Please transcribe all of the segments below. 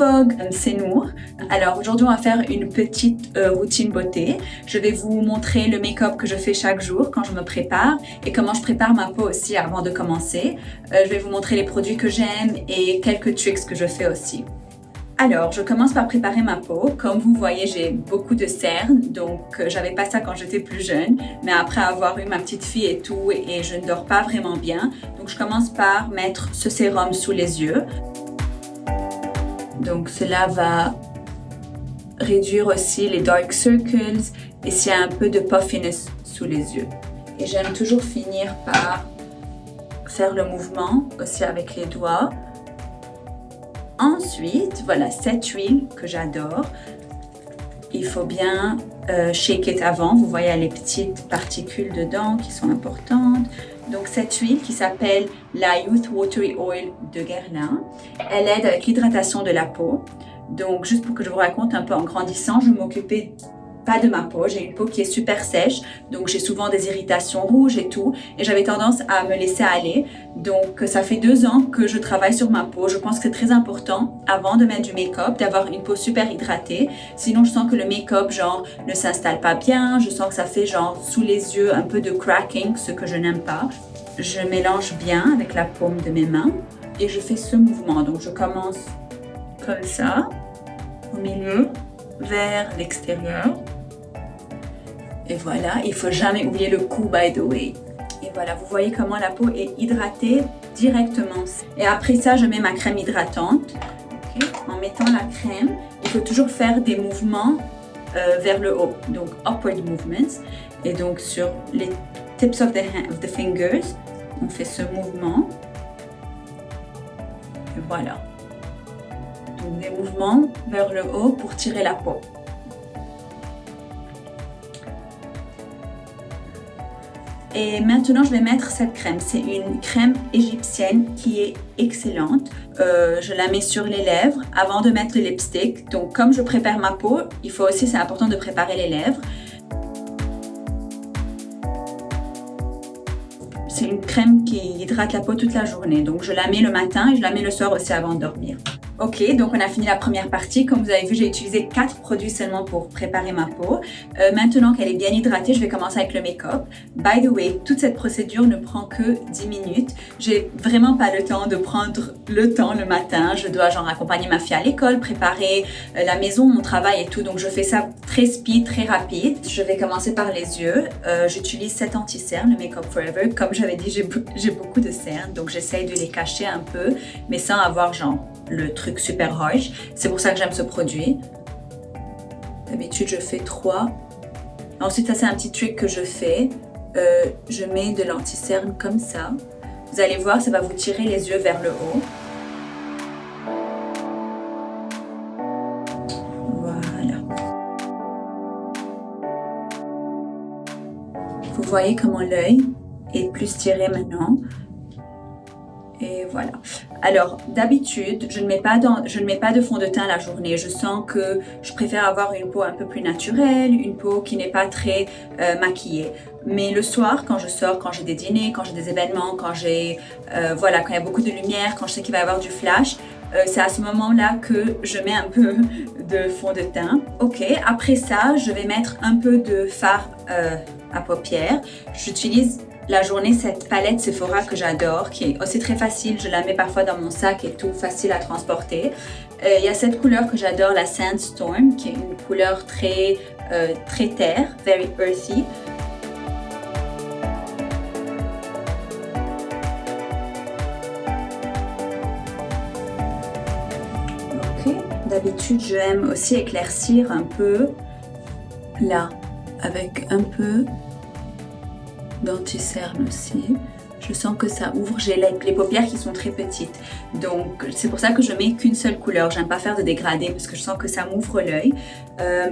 vogue, c'est Nour. Alors aujourd'hui on va faire une petite routine beauté. Je vais vous montrer le make-up que je fais chaque jour quand je me prépare et comment je prépare ma peau aussi avant de commencer. Je vais vous montrer les produits que j'aime et quelques tricks que je fais aussi. Alors, je commence par préparer ma peau. Comme vous voyez, j'ai beaucoup de cernes, donc j'avais pas ça quand j'étais plus jeune. Mais après avoir eu ma petite fille et tout, et je ne dors pas vraiment bien, donc je commence par mettre ce sérum sous les yeux. Donc cela va réduire aussi les dark circles et s'il y a un peu de puffiness sous les yeux. Et j'aime toujours finir par faire le mouvement aussi avec les doigts. Ensuite, voilà cette huile que j'adore. Il faut bien shake it avant. Vous voyez les petites particules dedans qui sont importantes. Donc cette huile qui s'appelle la Youth Watery Oil de Guerlain, elle aide avec l'hydratation de la peau. Donc juste pour que je vous raconte un peu, en grandissant, je m'occupais pas de ma peau. J'ai une peau qui est super sèche, donc j'ai souvent des irritations rouges et tout, et j'avais tendance à me laisser aller. Donc ça fait 2 ans que je travaille sur ma peau. Je pense que c'est très important, avant de mettre du make-up, d'avoir une peau super hydratée. Sinon je sens que le make-up genre ne s'installe pas bien, je sens que ça fait genre sous les yeux un peu de cracking, ce que je n'aime pas. Je mélange bien avec la paume de mes mains et je fais ce mouvement. Donc je commence comme ça, au milieu, vers l'extérieur. Et voilà, il ne faut jamais oublier le cou, by the way. Et voilà, vous voyez comment la peau est hydratée directement. Et après ça, je mets ma crème hydratante. Okay. En mettant la crème, il faut toujours faire des mouvements vers le haut. Donc, upward movements. Et donc, sur les tips of the fingers, on fait ce mouvement. Et voilà. Donc, des mouvements vers le haut pour tirer la peau. Et maintenant, je vais mettre cette crème. C'est une crème égyptienne qui est excellente. Je la mets sur les lèvres avant de mettre le lipstick. Donc, comme je prépare ma peau, il faut aussi, c'est important de préparer les lèvres. C'est une crème qui hydrate la peau toute la journée. Donc, je la mets le matin et je la mets le soir aussi avant de dormir. Ok, donc on a fini la première partie. Comme vous avez vu, j'ai utilisé 4 produits seulement pour préparer ma peau. Maintenant qu'elle est bien hydratée, je vais commencer avec le make-up. By the way, toute cette procédure ne prend que 10 minutes. J'ai vraiment pas le temps de prendre le temps le matin. Je dois genre accompagner ma fille à l'école, préparer la maison, mon travail et tout. Donc je fais ça très speed, très rapide. Je vais commencer par les yeux. J'utilise cet anti-cerne, le Make Up Forever. Comme j'avais dit, j'ai beaucoup de cernes, donc j'essaye de les cacher un peu, mais sans avoir genre le truc super harsh. C'est pour ça que j'aime ce produit. D'habitude, je fais 3. Ensuite, ça c'est un petit trick que je fais. Je mets de l'anti-cerne comme ça. Vous allez voir, ça va vous tirer les yeux vers le haut. Voilà. Vous voyez comment l'œil est plus tiré maintenant. Et voilà. Alors, d'habitude, je ne mets pas de fond de teint la journée. Je sens que je préfère avoir une peau un peu plus naturelle, une peau qui n'est pas très maquillée. Mais le soir, quand je sors, quand j'ai des dîners, quand j'ai des événements, quand il y a beaucoup de lumière, quand je sais qu'il va y avoir du flash, c'est à ce moment-là que je mets un peu de fond de teint. Ok, après ça, je vais mettre un peu de fard à paupières. J'utilise la journée cette palette Sephora que j'adore, qui est aussi très facile, je la mets parfois dans mon sac et tout, facile à transporter. Il y a cette couleur que j'adore, la Sandstorm, qui est une couleur très terre, very earthy. Ok, d'habitude j'aime aussi éclaircir un peu là, avec un peu d'anti-cerne aussi. Je sens que ça ouvre. J'ai les paupières qui sont très petites. Donc, c'est pour ça que je mets qu'une seule couleur. J'aime pas faire de dégradé parce que je sens que ça m'ouvre l'œil.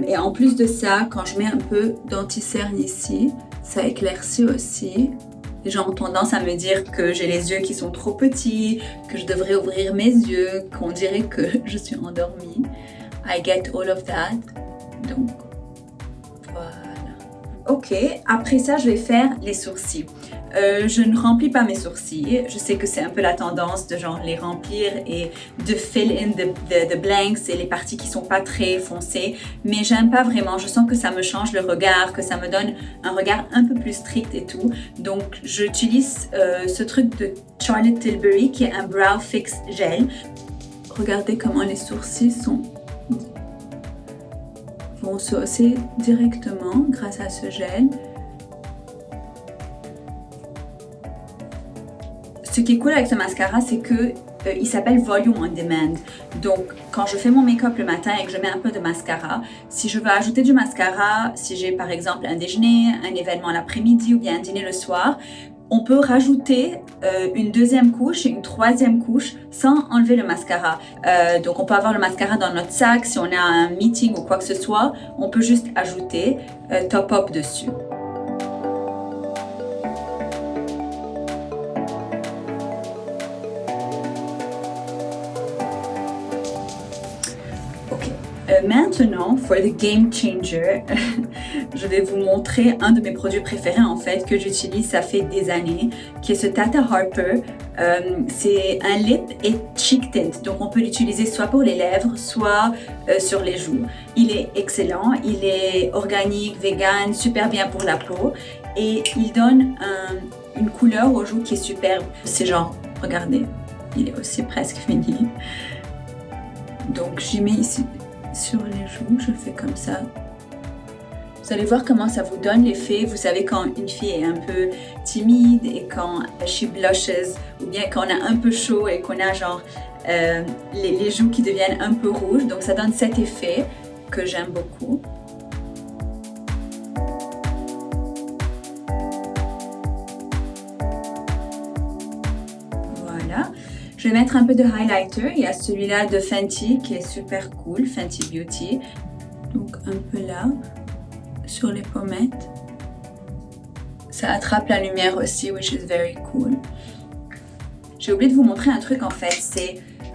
Et en plus de ça, quand je mets un peu d'anti-cerne ici, ça éclaircit aussi. Les gens ont tendance à me dire que j'ai les yeux qui sont trop petits, que je devrais ouvrir mes yeux, qu'on dirait que je suis endormie. I get all of that. Donc, voilà. Ok, après ça, je vais faire les sourcils. Je ne remplis pas mes sourcils. Je sais que c'est un peu la tendance de genre les remplir et de fill in the blanks et les parties qui sont pas très foncées. Mais j'aime pas vraiment. Je sens que ça me change le regard, que ça me donne un regard un peu plus strict et tout. Donc, j'utilise ce truc de Charlotte Tilbury qui est un Brow Fix Gel. Regardez comment les sourcils vont se hausser directement grâce à ce gel. Ce qui est cool avec ce mascara, c'est que il s'appelle Volume on Demand. Donc, quand je fais mon make-up le matin et que je mets un peu de mascara, si je veux ajouter du mascara, si j'ai par exemple un déjeuner, un événement l'après-midi ou bien un dîner le soir, on peut rajouter une deuxième couche et une troisième couche sans enlever le mascara. Donc, on peut avoir le mascara dans notre sac. Si on a un meeting ou quoi que ce soit, on peut juste ajouter top-up dessus. Maintenant, for the game changer, je vais vous montrer un de mes produits préférés en fait que j'utilise ça fait des années, qui est ce Tata Harper. C'est un lip et cheek tint, donc on peut l'utiliser soit pour les lèvres, soit sur les joues. Il est excellent, il est organique, vegan, super bien pour la peau et il donne une couleur aux joues qui est superbe. C'est genre, regardez, il est aussi presque fini. Donc j'y mets ici sur les joues, je fais comme ça. Vous allez voir comment ça vous donne l'effet. Vous savez quand une fille est un peu timide et quand she blushes ou bien quand on a un peu chaud et qu'on a genre les joues qui deviennent un peu rouges. Donc ça donne cet effet que j'aime beaucoup. Voilà. Je vais mettre un peu de highlighter. Il y a celui-là de Fenty qui est super cool, Fenty Beauty. Donc un peu là, sur les pommettes. Ça attrape la lumière aussi, which is very cool. J'ai oublié de vous montrer un truc en fait,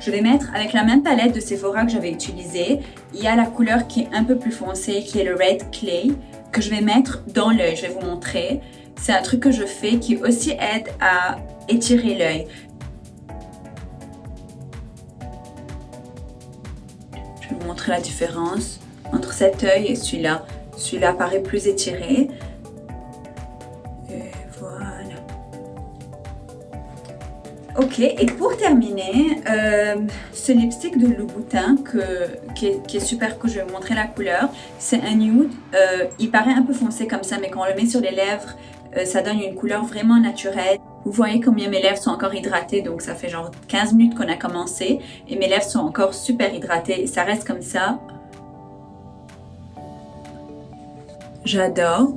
je vais mettre avec la même palette de Sephora que j'avais utilisée. Il y a la couleur qui est un peu plus foncée, qui est le Red Clay, que je vais mettre dans l'œil. Je vais vous montrer. C'est un truc que je fais qui aussi aide à étirer l'œil. Je vais vous montrer la différence entre cet œil et celui-là. Celui-là paraît plus étiré. Et voilà. Ok, et pour terminer, ce lipstick de Louboutin qui est super cool, je vais vous montrer la couleur. C'est un nude, il paraît un peu foncé comme ça, mais quand on le met sur les lèvres, ça donne une couleur vraiment naturelle. Vous voyez combien mes lèvres sont encore hydratées, donc ça fait genre 15 minutes qu'on a commencé et mes lèvres sont encore super hydratées et ça reste comme ça. J'adore.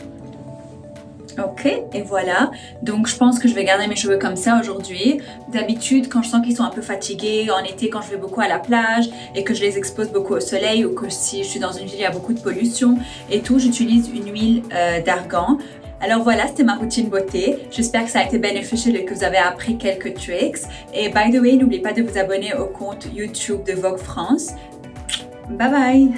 Ok, et voilà. Donc je pense que je vais garder mes cheveux comme ça aujourd'hui. D'habitude, quand je sens qu'ils sont un peu fatigués, en été quand je vais beaucoup à la plage et que je les expose beaucoup au soleil ou que si je suis dans une ville, il y a beaucoup de pollution et tout, j'utilise une huile d'argan. Alors voilà, c'était ma routine beauté. J'espère que ça a été bénéficieux et que vous avez appris quelques tricks. Et by the way, n'oubliez pas de vous abonner au compte YouTube de Vogue France. Bye bye!